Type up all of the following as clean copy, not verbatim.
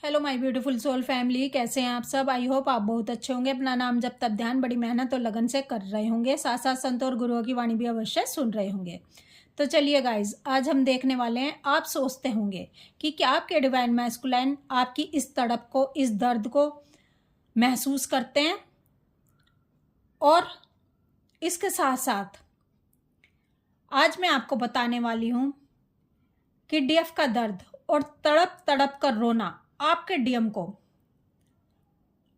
Hello my beautiful soul family, कैसे हैं आप सब। आई होप आप बहुत अच्छे होंगे। अपना नाम जब तब ध्यान बड़ी मेहनत और लगन से कर रहे होंगे, साथ साथ संत और गुरुओं की वाणी भी अवश्य सुन रहे होंगे। तो चलिए गाइज, आज हम देखने वाले हैं। आप सोचते होंगे कि क्या आपके डिवाइन मैस्कुलाइन आपकी इस तड़प को, इस दर्द को महसूस करते हैं। और इसके साथ साथ आज मैं आपको बताने वाली हूँ कि डीएफ का दर्द और तड़प तड़प कर रोना आपके डीएम को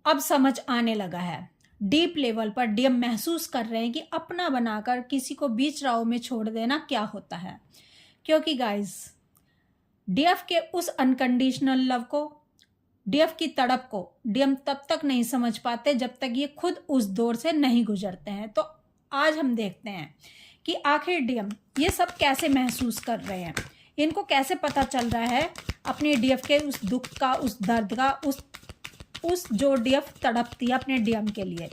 अब समझ आने लगा है। डीप लेवल पर डीएम महसूस कर रहे हैं कि अपना बनाकर किसी को बीच राह में छोड़ देना क्या होता है। क्योंकि गाइस, डीएफ के उस अनकंडीशनल लव को, डीएफ की तड़प को डीएम तब तक नहीं समझ पाते जब तक ये खुद उस दौर से नहीं गुजरते हैं। तो आज हम देखते हैं कि आखिर डीएम ये सब कैसे महसूस कर रहे हैं, इनको कैसे पता चल रहा है अपने डीएफ के उस दुख का, उस दर्द का, उस जो डीएफ तड़पती है अपने डीएम के लिए।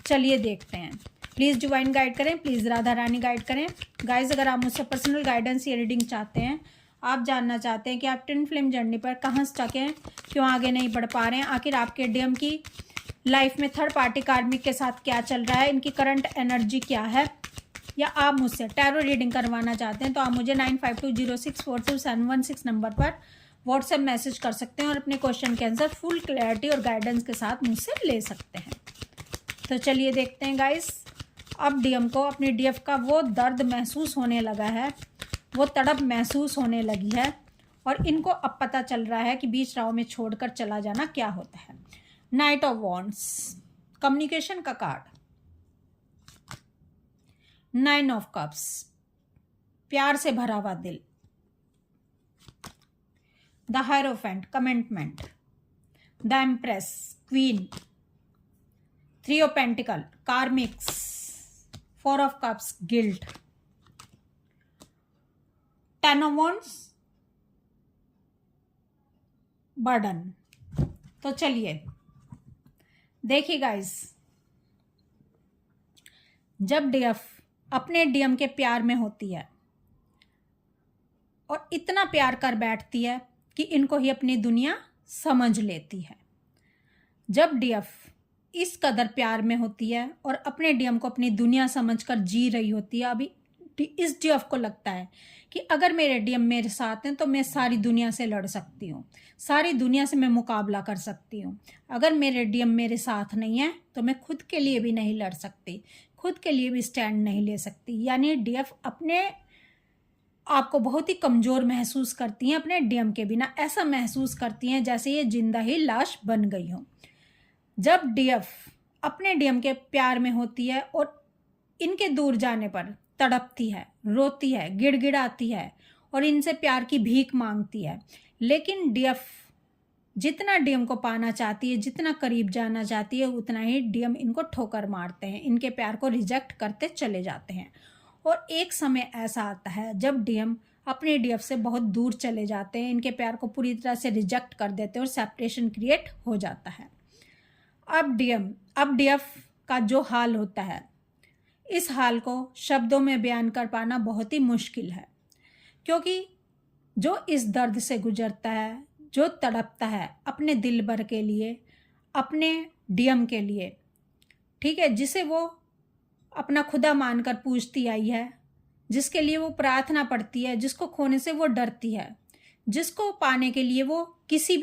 चलिए देखते हैं। प्लीज़ डिवाइन गाइड करें, प्लीज़ राधा रानी गाइड करें। गाइज, अगर आप मुझसे पर्सनल गाइडेंस या रीडिंग चाहते हैं, आप जानना चाहते हैं कि आप ट्विन फ्लेम जर्नी पर कहाँ स्टक हैं, क्यों आगे नहीं बढ़ पा रहे हैं, आखिर आपके डीएम की लाइफ में थर्ड पार्टी कार्मिक के साथ क्या चल रहा है, इनकी करंट एनर्जी क्या है, या आप मुझसे टैरो रीडिंग करवाना चाहते हैं, तो आप मुझे 9520642716 नंबर पर व्हाट्सएप मैसेज कर सकते हैं और अपने क्वेश्चन के आंसर फुल क्लैरिटी और गाइडेंस के साथ मुझसे ले सकते हैं। तो चलिए देखते हैं गाइस। अब डीएम को अपने डीएफ का वो दर्द महसूस होने लगा है, वो तड़प महसूस होने लगी है, और इनको अब पता चल रहा है कि बीच राह में छोड़कर चला जाना क्या होता है। नाइट ऑफ वॉन्ड्स, कम्युनिकेशन का कार्ड। 9 ऑफ कप्स, प्यार से भरा हुआ दिल। The hierophant, commitment. The empress, queen. 3 of pentacle, karmics. 4 of cups, guilt. 10 of wands, burden. तो चलिए देखिए गाइस, जब डीएफ अपने डीएम के प्यार में होती है और इतना प्यार कर बैठती है कि इनको ही अपनी दुनिया समझ लेती है। जब डीएफ इस कदर प्यार में होती है और अपने डीएम को अपनी दुनिया समझकर जी रही होती है, अभी इस डीएफ को लगता है कि अगर मेरे डीएम मेरे साथ हैं तो मैं सारी दुनिया से लड़ सकती हूँ, सारी दुनिया से मैं मुकाबला कर सकती हूँ। अगर मेरे डीएम मेरे साथ नहीं है तो मैं खुद के लिए भी नहीं लड़ सकती, खुद के लिए भी स्टैंड नहीं ले सकती। यानी डीएफ अपने आपको बहुत ही कमज़ोर महसूस करती हैं अपने डीएम के बिना। ऐसा महसूस करती हैं जैसे ये जिंदा ही लाश बन गई हो। जब डीएफ अपने डीएम के प्यार में होती है और इनके दूर जाने पर तड़पती है, रोती है, गिड़गिड़ाती है और इनसे प्यार की भीख मांगती है, लेकिन डीएफ जितना डीएम को पाना चाहती है, जितना करीब जाना चाहती है, उतना ही डीएम इनको ठोकर मारते हैं, इनके प्यार को रिजेक्ट करते चले जाते हैं। और एक समय ऐसा आता है जब डीएम अपने डीएफ से बहुत दूर चले जाते हैं, इनके प्यार को पूरी तरह से रिजेक्ट कर देते हैं और सेपरेशन क्रिएट हो जाता है। अब डीएफ का जो हाल होता है, इस हाल को शब्दों में बयान कर पाना बहुत ही मुश्किल है। क्योंकि जो इस दर्द से गुजरता है, जो तड़पता है अपने दिल भर के लिए, अपने डीएम के लिए, ठीक है, जिसे वो अपना खुदा मानकर पूजती आई है, जिसके लिए वो प्रार्थना पढ़ती है, जिसको खोने से वो डरती है, जिसको पाने के लिए वो किसी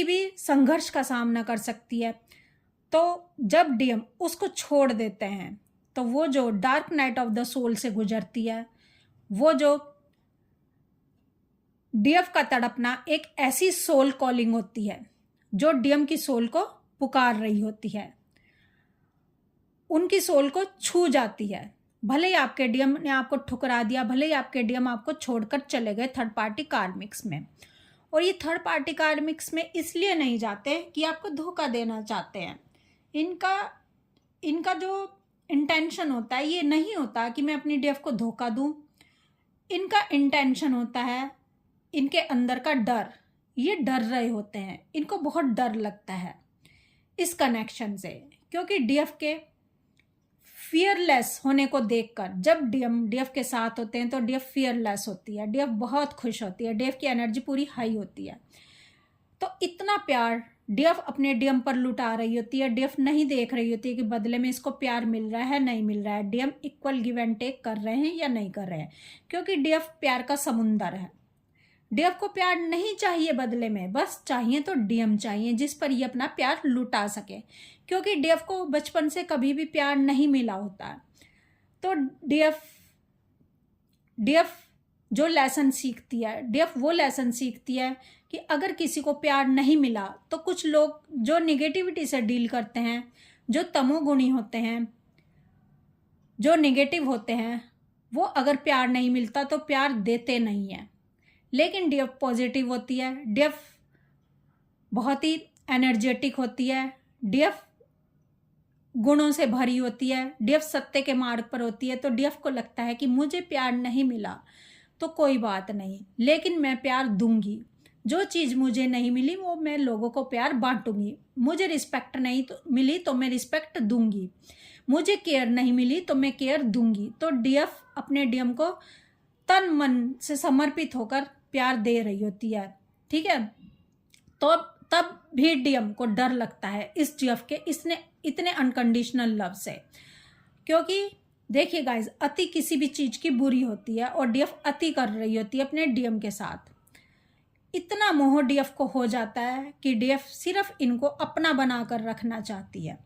भी संघर्ष का सामना कर सकती है। तो जब डीएम उसको छोड़ देते हैं तो वो जो dark night of the soul से गुजरती है, वो जो डीएफ का तड़पना एक ऐसी सोल कॉलिंग होती है जो डीएम की सोल को पुकार रही होती है, उनकी सोल को छू जाती है। भले ही आपके डीएम ने आपको ठुकरा दिया, भले ही आपके डीएम आपको छोड़कर चले गए थर्ड पार्टी कार्मिक्स में। और ये थर्ड पार्टी कार्मिक्स में इसलिए नहीं जाते कि आपको धोखा देना चाहते हैं। इनका जो इंटेंशन होता है, ये नहीं होता कि मैं अपनी डीएफ को धोखा दूं। इनका इंटेंशन होता है इनके अंदर का डर। ये डर रहे होते हैं, इनको बहुत डर लगता है इस कनेक्शन से, क्योंकि डीएफ के फियरलेस होने को देखकर, जब डीएफ के साथ होते हैं तो डीएफ फियरलेस होती है, डीएफ बहुत खुश होती है, डीएफ की एनर्जी पूरी हाई होती है। तो इतना प्यार डीएफ अपने डीएम पर लुटा रही होती है। डीएफ नहीं देख रही होती है कि बदले में इसको प्यार मिल रहा है नहीं मिल रहा है, DM equal give and take कर रहे हैं या नहीं कर रहे हैं, क्योंकि डीएफ प्यार का समुंदर है। डीएफ को प्यार नहीं चाहिए बदले में, बस चाहिए तो डीएम चाहिए जिस पर ये अपना प्यार लुटा सके, क्योंकि डीएफ को बचपन से कभी भी प्यार नहीं मिला होता है। तो डीएफ जो लेसन सीखती है, डीएफ वो लेसन सीखती है कि अगर किसी को प्यार नहीं मिला तो कुछ लोग जो निगेटिविटी से डील करते हैं, जो तमोगुणी होते हैं, जो नेगेटिव होते हैं, वो अगर प्यार नहीं मिलता तो प्यार देते नहीं है। लेकिन डीएफ पॉजिटिव होती है, डीएफ बहुत ही एनर्जेटिक होती है, डीएफ गुणों से भरी होती है, डीएफ सत्य के मार्ग पर होती है। तो डीएफ को लगता है कि मुझे प्यार नहीं मिला तो कोई बात नहीं, लेकिन मैं प्यार दूंगी। जो चीज़ मुझे नहीं मिली वो मैं लोगों को प्यार बांटूंगी। मुझे रिस्पेक्ट नहीं तो मिली तो मैं रिस्पेक्ट दूंगी, मुझे केयर नहीं मिली तो मैं केयर दूंगी। तो डीएफ अपने डीएम को तन मन से समर्पित होकर प्यार दे रही होती है, ठीक है। तो तब भी डीएम को डर लगता है इस डीएफ के इसने इतने अनकंडीशनल लव से, क्योंकि देखिए गाइज, अति किसी भी चीज की बुरी होती है और डीएफ अति कर रही होती है अपने डीएम के साथ। इतना मोह डीएफ को हो जाता है कि डीएफ सिर्फ इनको अपना बनाकर रखना चाहती है।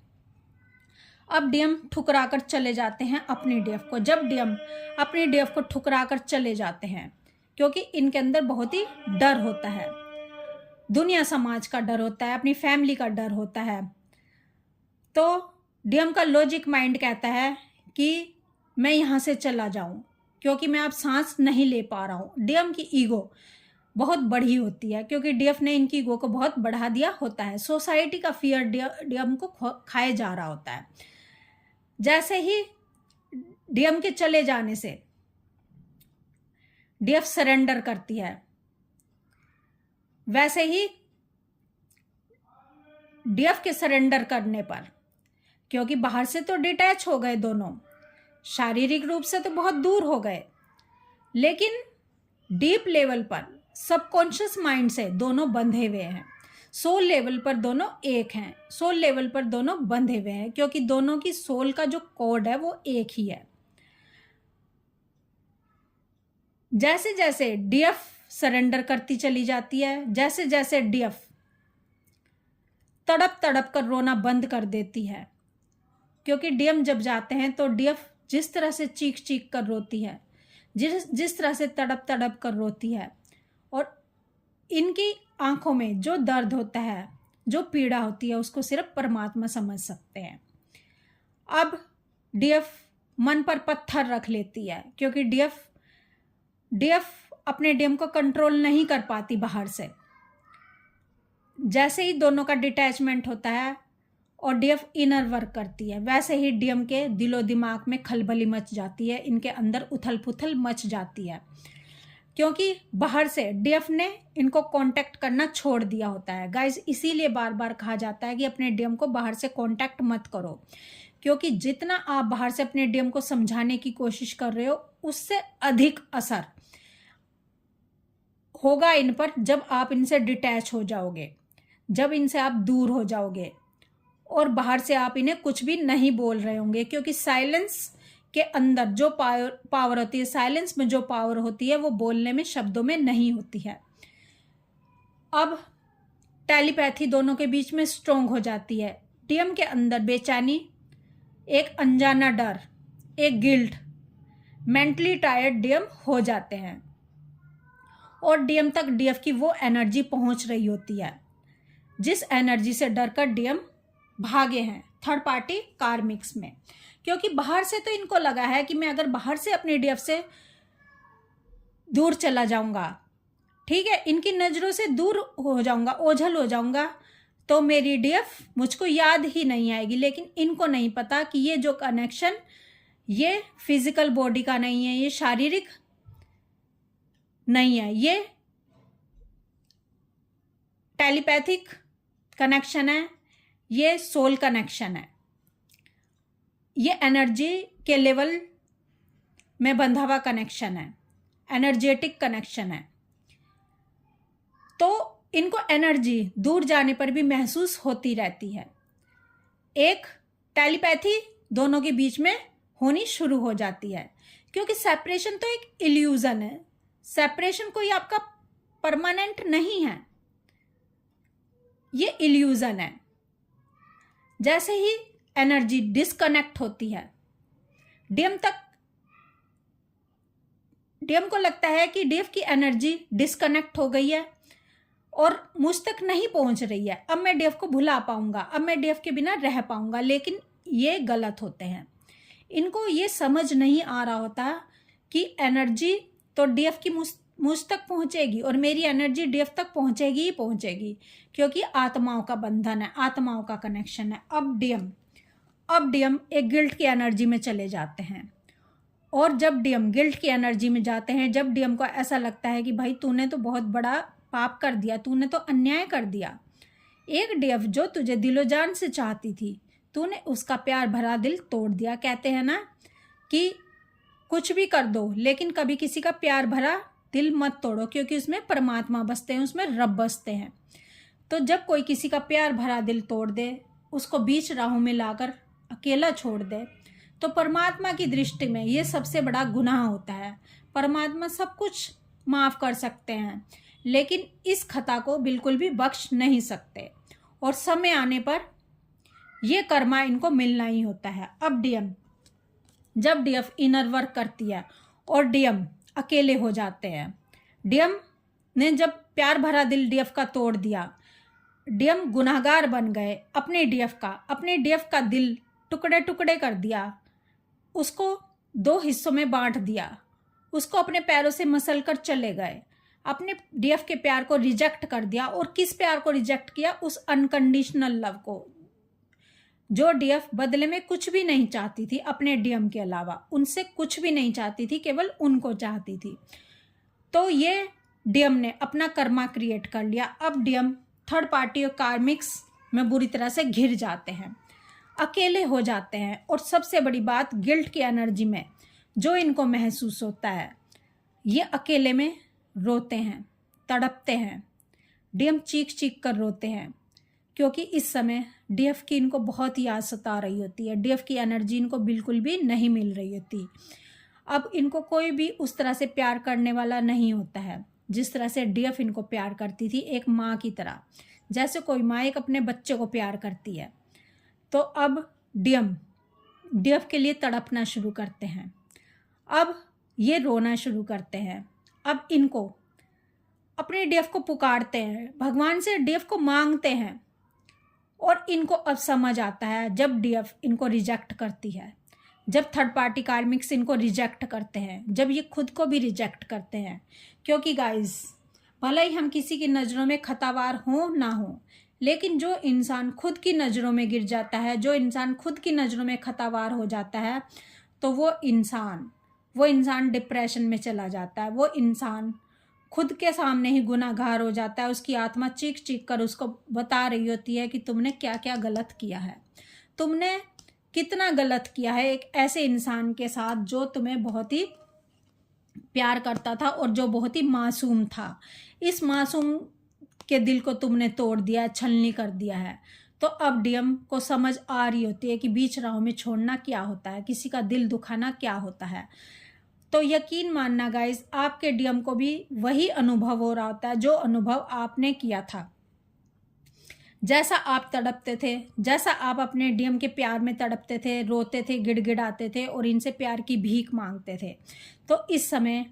अब डीएम ठुकरा कर चले जाते हैं अपनी डीएफ को। जब डीएम अपनी डीएफ को ठुकरा कर चले जाते हैं, क्योंकि इनके अंदर बहुत ही डर होता है, दुनिया समाज का डर होता है, अपनी फैमिली का डर होता है। तो डीएम का लॉजिक माइंड कहता है कि मैं यहाँ से चला जाऊँ क्योंकि मैं अब सांस नहीं ले पा रहा हूँ। डीएम की ईगो बहुत बड़ी होती है, क्योंकि डीएफ ने इनकी ईगो को बहुत बढ़ा दिया होता है। सोसाइटी का फियर डीएम को खाए जा रहा होता है। जैसे ही डीएम के चले जाने से डीएफ सरेंडर करती है, वैसे ही डीएफ के सरेंडर करने पर, क्योंकि बाहर से तो डिटैच हो गए दोनों, शारीरिक रूप से तो बहुत दूर हो गए, लेकिन डीप लेवल पर सबकॉन्शियस माइंड से दोनों बंधे हुए हैं। सोल लेवल पर दोनों एक हैं, सोल लेवल पर दोनों बंधे हुए हैं, क्योंकि दोनों की सोल का जो कोड है वो एक ही है। जैसे जैसे डीएफ सरेंडर करती चली जाती है, जैसे जैसे डीएफ तड़प तड़प कर रोना बंद कर देती है, क्योंकि डीएम जब जाते हैं तो डीएफ जिस तरह से चीख चीख कर रोती है, जिस तरह से तड़प तड़प कर रोती है, और इनकी आंखों में जो दर्द होता है, जो पीड़ा होती है, उसको सिर्फ परमात्मा समझ सकते हैं। अब डीएफ मन पर पत्थर रख लेती है, क्योंकि डीएफ अपने डीएम को कंट्रोल नहीं कर पाती बाहर से। जैसे ही दोनों का डिटैचमेंट होता है और डीएफ इनर वर्क करती है, वैसे ही डीएम के दिलो दिमाग में खलबली मच जाती है, इनके अंदर उथल पुथल मच जाती है, क्योंकि बाहर से डीएफ ने इनको कांटेक्ट करना छोड़ दिया होता है। गाइज, इसीलिए बार बार कहा जाता है कि अपने डीएम को बाहर से कांटेक्ट मत करो, क्योंकि जितना आप बाहर से अपने डीएम को समझाने की कोशिश कर रहे हो, उससे अधिक असर होगा इन पर जब आप इनसे डिटैच हो जाओगे, जब इनसे आप दूर हो जाओगे और बाहर से आप इन्हें कुछ भी नहीं बोल रहे होंगे, क्योंकि साइलेंस के अंदर जो पावर होती है, साइलेंस में जो पावर होती है, वो बोलने में, शब्दों में नहीं होती है। अब टेलीपैथी दोनों के बीच में स्ट्रोंग हो जाती है। डीएम के अंदर बेचैनी, एक अनजाना डर, एक गिल्ट, मेंटली टायर्ड डीएम हो जाते हैं, और डीएम तक डीएफ की वो एनर्जी पहुंच रही होती है जिस एनर्जी से डरकर डीएम भागे हैं थर्ड पार्टी कार्मिक्स में। क्योंकि बाहर से तो इनको लगा है कि मैं अगर बाहर से अपने डीएफ से दूर चला जाऊंगा, ठीक है, इनकी नज़रों से दूर हो जाऊंगा, ओझल हो जाऊंगा, तो मेरी डीएफ मुझको याद ही नहीं आएगी। लेकिन इनको नहीं पता कि ये जो कनेक्शन, ये फिजिकल बॉडी का नहीं है, ये शारीरिक नहीं है, ये टेलीपैथिक कनेक्शन है, ये सोल कनेक्शन है। ये एनर्जी के लेवल में बंधा हुआ कनेक्शन है, एनर्जेटिक कनेक्शन है। तो इनको एनर्जी दूर जाने पर भी महसूस होती रहती है। एक टेलीपैथी दोनों के बीच में होनी शुरू हो जाती है, क्योंकि सेपरेशन तो एक इल्यूजन है। सेपरेशन कोई आपका परमानेंट नहीं है, ये इल्यूजन है। जैसे ही एनर्जी डिस्कनेक्ट होती है, डीएम को लगता है कि डीएफ की एनर्जी डिस्कनेक्ट हो गई है और मुझ तक नहीं पहुंच रही है, अब मैं डीएफ को भुला पाऊंगा, अब मैं डीएफ के बिना रह पाऊंगा। लेकिन ये गलत होते हैं। इनको ये समझ नहीं आ रहा होता कि एनर्जी तो डीएफ की मुझ तक पहुंचेगी और मेरी एनर्जी डीएफ तक पहुंचेगी ही पहुंचेगी, क्योंकि आत्माओं का बंधन है, आत्माओं का कनेक्शन है। अब डीएम एक गिल्ट की एनर्जी में चले जाते हैं, और जब डीएम गिल्ट की एनर्जी में जाते हैं, जब डीएम को ऐसा लगता है कि भाई तूने तो बहुत बड़ा पाप कर दिया, तूने तो अन्याय कर दिया, एक डीएफ जो तुझे दिलो जान से चाहती थी, तूने उसका प्यार भरा दिल तोड़ दिया। कहते हैं ना कि कुछ भी कर दो लेकिन कभी किसी का प्यार भरा दिल मत तोड़ो, क्योंकि उसमें परमात्मा बसते हैं, उसमें रब बसते हैं। तो जब कोई किसी का प्यार भरा दिल तोड़ दे, उसको बीच राहों में लाकर अकेला छोड़ दे, तो परमात्मा की दृष्टि में ये सबसे बड़ा गुनाह होता है। परमात्मा सब कुछ माफ़ कर सकते हैं, लेकिन इस खता को बिल्कुल भी बख्श नहीं सकते, और समय आने पर ये कर्मा इनको मिलना ही होता है। अब जब डीएफ इनर वर्क करती है और डीएम अकेले हो जाते हैं, डीएम ने जब प्यार भरा दिल डीएफ का तोड़ दिया, डीएम गुनाहगार बन गए, अपने डीएफ का दिल टुकड़े टुकड़े कर दिया, उसको 2 हिस्सों में बांट दिया, उसको अपने पैरों से मसल कर चले गए, अपने डीएफ के प्यार को रिजेक्ट कर दिया। और किस प्यार को रिजेक्ट किया? उस अनकंडीशनल लव को, जो डीएफ बदले में कुछ भी नहीं चाहती थी अपने डीएम के अलावा, उनसे कुछ भी नहीं चाहती थी, केवल उनको चाहती थी। तो ये डीएम ने अपना कर्मा क्रिएट कर लिया। अब डीएम थर्ड पार्टी और कार्मिक्स में बुरी तरह से घिर जाते हैं, अकेले हो जाते हैं, और सबसे बड़ी बात गिल्ट की एनर्जी में जो इनको महसूस होता है, ये अकेले में रोते हैं, तड़पते हैं। डीएम चीख चीख कर रोते हैं, क्योंकि इस समय डीएफ की इनको बहुत याद सता रही होती है, डीएफ की एनर्जी इनको बिल्कुल भी नहीं मिल रही होती। अब इनको कोई भी उस तरह से प्यार करने वाला नहीं होता है जिस तरह से डीएफ इनको प्यार करती थी, एक माँ की तरह, जैसे कोई माँ एक अपने बच्चे को प्यार करती है। तो अब डीएफ के लिए तड़पना शुरू करते हैं, अब ये रोना शुरू करते हैं। अब इनको अपने डीएफ को पुकारते हैं, भगवान से डीएफ को मांगते हैं, और इनको अब समझ आता है जब डीएफ इनको रिजेक्ट करती है, जब थर्ड पार्टी कार्मिक्स इनको रिजेक्ट करते हैं, जब ये खुद को भी रिजेक्ट करते हैं। क्योंकि गाइस, भले ही हम किसी की नज़रों में खतावार हो ना हो, लेकिन जो इंसान खुद की नज़रों में गिर जाता है, जो इंसान खुद की नज़रों में खतावार हो जाता है, तो वो इंसान डिप्रेशन में चला जाता है। वो इंसान खुद के सामने ही गुनाहगार हो जाता है। उसकी आत्मा चीख चीख कर उसको बता रही होती है कि तुमने क्या क्या गलत किया है, तुमने कितना गलत किया है एक ऐसे इंसान के साथ जो तुम्हें बहुत ही प्यार करता था और जो बहुत ही मासूम था। इस मासूम के दिल को तुमने तोड़ दिया, छलनी कर दिया है। तो अब डीएम को समझ आ रही होती है कि बीच राहों में छोड़ना क्या होता है, किसी का दिल दुखाना क्या होता है। तो यकीन मानना गाइस, आपके डीएम को भी वही अनुभव हो रहा होता है जो अनुभव आपने किया था। जैसा आप तड़पते थे, जैसा आप अपने डीएम के प्यार में तड़पते थे, रोते थे, गिड़गिड़ाते थे और इनसे प्यार की भीख मांगते थे, तो इस समय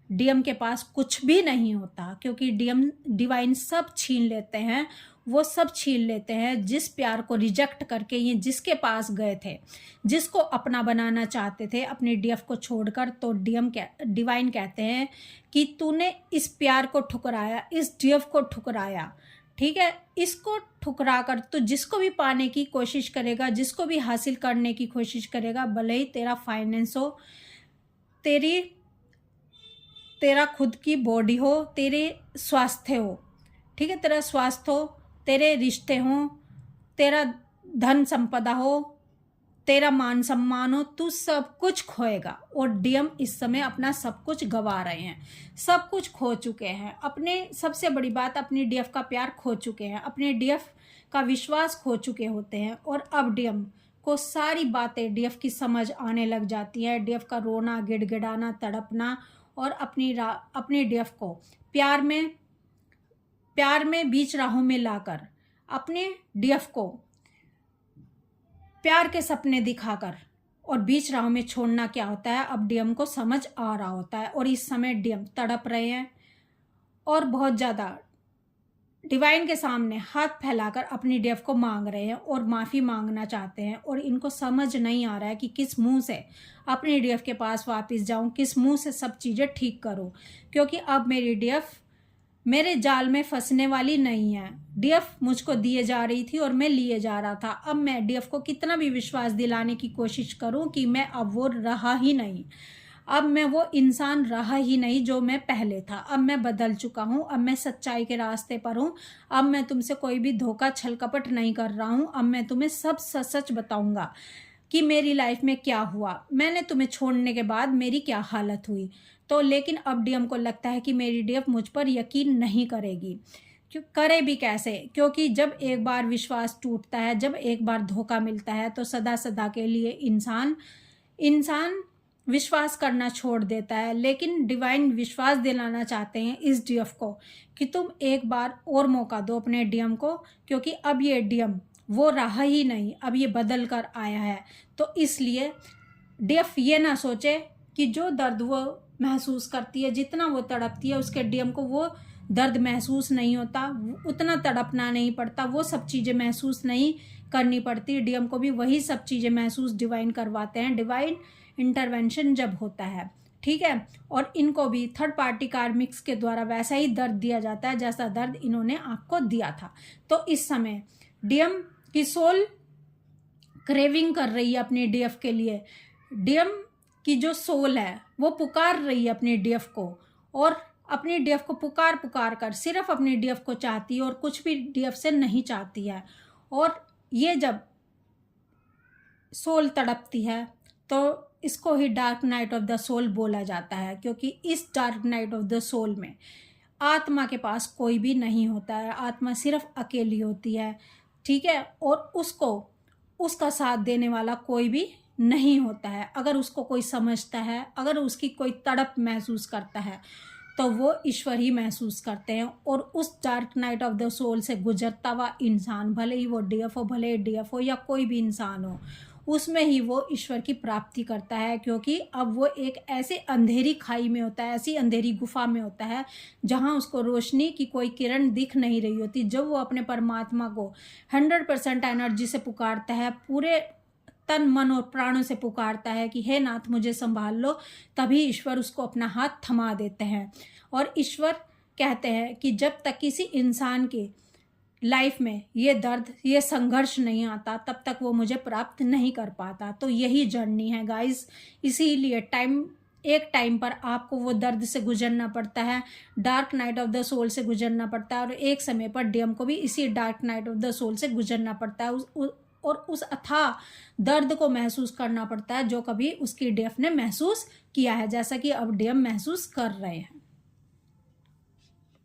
डीएम के पास कुछ भी नहीं होता, क्योंकि डीएम डिवाइन सब छीन लेते हैं। वो सब छीन लेते हैं जिस प्यार को रिजेक्ट करके ये जिसके पास गए थे, जिसको अपना बनाना चाहते थे अपने डीएफ को छोड़कर। तो डिवाइन कहते हैं कि तूने इस प्यार को ठुकराया, इस डीएफ को ठुकराया, ठीक है, इसको ठुकरा कर तो जिसको भी पाने की कोशिश करेगा, जिसको भी हासिल करने की कोशिश करेगा, भले ही तेरा फाइनेंस हो, तेरा खुद की बॉडी हो, तेरे स्वास्थ्य हो, ठीक है, तेरा स्वास्थ्य हो, तेरे रिश्ते हों, तेरा धन संपदा हो, तेरा मान सम्मान हो, तू सब कुछ खोएगा। और डीएम इस समय अपना सब कुछ गवा रहे हैं, सब कुछ खो चुके हैं। अपने सबसे बड़ी बात, अपनी डीएफ का प्यार खो चुके हैं, अपने डीएफ का विश्वास खो चुके होते हैं। और अब डीएम को सारी बातें डीएफ की समझ आने लग जाती है। डीएफ का रोना, गिड़गिड़ाना, तड़पना और अपनी डीएफ को प्यार में बीच राहों में लाकर अपने डीएफ को प्यार के सपने दिखाकर और बीच राह में छोड़ना क्या होता है, अब डीएम को समझ आ रहा होता है। और इस समय डीएम तड़प रहे हैं और बहुत ज़्यादा डिवाइन के सामने हाथ फैलाकर अपनी डीएफ को मांग रहे हैं और माफ़ी मांगना चाहते हैं। और इनको समझ नहीं आ रहा है कि किस मुंह से अपनी डीएफ के पास वापस जाऊं, किस मुंह से सब चीज़ें ठीक करूं, क्योंकि अब मेरी डीएफ मेरे जाल में फंसने वाली नहीं है। डीएफ मुझको दिए जा रही थी और मैं लिए जा रहा था। अब मैं डीएफ को कितना भी विश्वास दिलाने की कोशिश करूं कि मैं अब वो रहा ही नहीं, अब मैं वो इंसान रहा ही नहीं जो मैं पहले था। अब मैं बदल चुका हूँ, अब मैं सच्चाई के रास्ते पर हूँ। अब मैं तुमसे कोई भी धोखा छल कपट नहीं कर रहा हूँ। अब मैं तुम्हें सब सच सच बताऊँगा कि मेरी लाइफ में क्या हुआ, मैंने तुम्हें छोड़ने के बाद मेरी क्या हालत हुई। तो लेकिन अब डीएम को लगता है कि मेरी डीएफ मुझ पर यकीन नहीं करेगी। क्यों करे भी कैसे, क्योंकि जब एक बार विश्वास टूटता है, जब एक बार धोखा मिलता है तो सदा सदा के लिए इंसान विश्वास करना छोड़ देता है। लेकिन डिवाइन विश्वास दिलाना चाहते हैं इस डीएफ को कि तुम एक बार और मौका दो अपने डीएम को, क्योंकि अब ये डीएम वो रहा ही नहीं, अब ये बदल कर आया है। तो इसलिए डीएफ ये ना सोचे कि जो दर्द वो महसूस करती है, जितना वो तड़पती है, उसके डीएम को वो दर्द महसूस नहीं होता, उतना तड़पना नहीं पड़ता, वो सब चीज़ें महसूस नहीं करनी पड़ती। डीएम को भी वही सब चीज़ें महसूस डिवाइन करवाते हैं, डिवाइन इंटरवेंशन जब होता है, ठीक है। और इनको भी थर्ड पार्टी कार्मिक्स के द्वारा वैसा ही दर्द दिया जाता है जैसा दर्द इन्होंने आपको दिया था। तो इस समय डीएम की सोल क्रेविंग कर रही है अपने डीएफ के लिए। डीएम की जो सोल है वो पुकार रही है अपने डीएफ को, और अपनी डीएफ को पुकार कर सिर्फ अपनी डीएफ को चाहती है और कुछ भी डीएफ से नहीं चाहती है। और ये जब सोल तड़पती है तो इसको ही dark night of the soul बोला जाता है, क्योंकि इस dark night of the soul में आत्मा के पास कोई भी नहीं होता है, आत्मा सिर्फ अकेली होती है, ठीक है। और उसको उसका साथ देने वाला कोई भी नहीं होता है। अगर उसको कोई समझता है, अगर उसकी कोई तड़प महसूस करता है तो वो ईश्वर ही महसूस करते हैं। और उस dark night of the soul से गुजरता हुआ इंसान, भले ही वो डीएफ हो, भले डीएफ हो या कोई भी इंसान हो, उसमें ही वो ईश्वर की प्राप्ति करता है। क्योंकि अब वो एक ऐसे अंधेरी खाई में होता है, ऐसी अंधेरी गुफा में होता है जहाँ उसको रोशनी की कोई किरण दिख नहीं रही होती। जब वो अपने परमात्मा को 100% एनर्जी से पुकारता है, पूरे तन मन और प्राणों से पुकारता है कि हे नाथ मुझे संभाल लो, तभी ईश्वर उसको अपना हाथ थमा देते हैं। और ईश्वर कहते हैं कि जब तक किसी इंसान के लाइफ में ये दर्द, ये संघर्ष नहीं आता, तब तक वो मुझे प्राप्त नहीं कर पाता। तो यही जर्नी है गाइस, इसीलिए एक टाइम पर आपको वो दर्द से गुजरना पड़ता है, dark night of the soul से गुजरना पड़ता है। और एक समय पर डीएम को भी इसी dark night of the soul से गुजरना पड़ता है, और उस अथाह दर्द को महसूस करना पड़ता है जो कभी उसकी डीएफ ने महसूस किया है, जैसा कि अब डीएम महसूस कर रहे हैं।